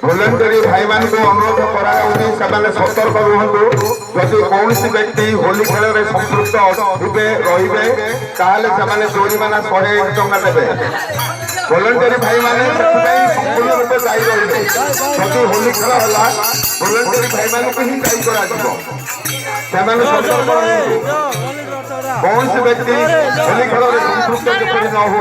भलेंटरी भाई मान को अनुरोध कर सतर्क रुहतु जदि कौन व्यक्ति होली खेल में संपृक्त थे रे जोरीमाना 101 टंका देवे भलेंटरी भाई मैंने संपूर्ण रूप दायी रही जदि होली खेल है भलेंटरी भाई मान को ही दायी कर कौन से व्यक्ति होली खेल में संपृक्त जपरी न हो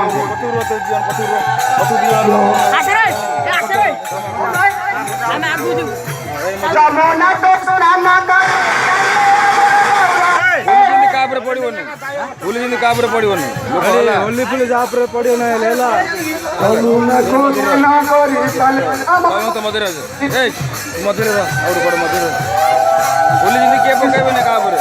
पुलिस काबरे पड़ोनी होली पुलिस आपरे पड़ो ना लेला तो मधुर मधुर और बड़ मधुर पुलिस के पकेबे ना काबरे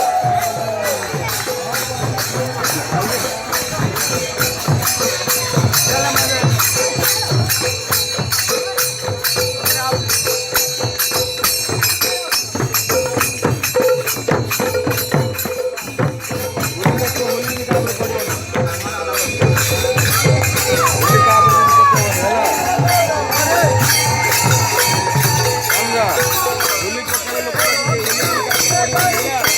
होली